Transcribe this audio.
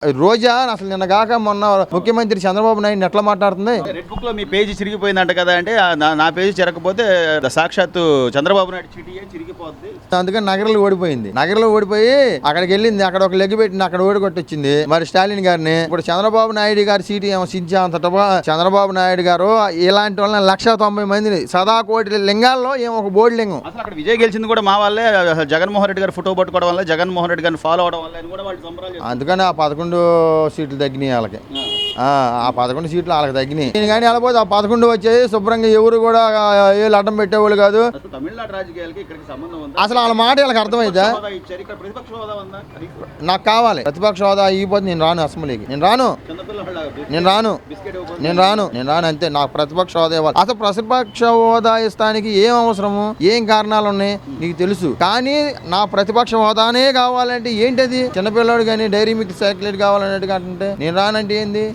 రోజా అసలు నిన్న కాక మొన్న ముఖ్యమంత్రి చంద్రబాబు నాయుడు ఎట్లా మాట్లాడుతుంది. రెడ్ బుక్ లో మీ పేజీ చిరిగిపోయిందంట కదా అంటే నా పేజీ చిరకపోతే సాక్షాత్తు చంద్రబాబు నాయుడు చిటియే చిరిగిపోద్ది. అందుకని నగరంలో ఓడిపోయింది. నగరంలో ఓడిపోయి అక్కడికి వెళ్ళింది. అక్కడ ఒక లెగ్ పెట్టింది, అక్కడ ఓడికొట్టొచ్చింది. మరి స్టాలిన్ గారిని ఇప్పుడు చంద్రబాబు నాయుడు గారి సీటు ఏమో సించేంతటా చంద్రబాబు నాయుడు గారు ఇలాంటి వాళ్ళని 190 మందిని సదాకోటి లింగాల్లో ఏమో ఒక బోర్డు లింగం. అసలు అక్కడ విజయ్ గెలిచింది కూడా మా వాళ్ళే. జగన్మోహన్ రెడ్డి గారు ఫోటో పట్టుకోవడం వల్ల, జగన్మోహన్ రెడ్డి గారిని ఫాలో అవడం వల్ల కూడా వాళ్ళు సంబరాలు. అందుకని ఆ 11 సీట్లు తగ్గినాయి వాళ్ళకి. ఆ 11 సీట్లు వాళ్ళకి తగ్గినాయి. నేను కానీ వెళ్ళబోతే ఆ 11 వచ్చాయి శుభ్రంగా. ఎవరు కూడా ఏళ్ళు అడ్డం పెట్టేవాళ్ళు కాదు. తమిళనాడు రాజకీయాలకి ఇక్కడికి సంబంధం ఉందా? అసలు వాళ్ళ మాట వాళ్ళకి అర్థమైందా? నాకు కావాలి ప్రతిపక్ష హోదా ఇవ్వకపోతే నేను రాను అసెంబ్లీకి. నేను రాను అంతే. నాకు ప్రతిపక్ష హోదా ఇవ్వాలి. అసలు ప్రతిపక్ష హోదా ఇస్తానికి ఏం అవసరము, ఏం కారణాలు ఉన్నాయి నీకు తెలుసు. కానీ నా ప్రతిపక్ష హోదానే కావాలంటే ఏంటది? చిన్నపిల్లడు కానీ డైరీ మిల్క్ చాక్లెట్ కావాలన్నట్టుగా అంటే నేను రానంటే ఏంది?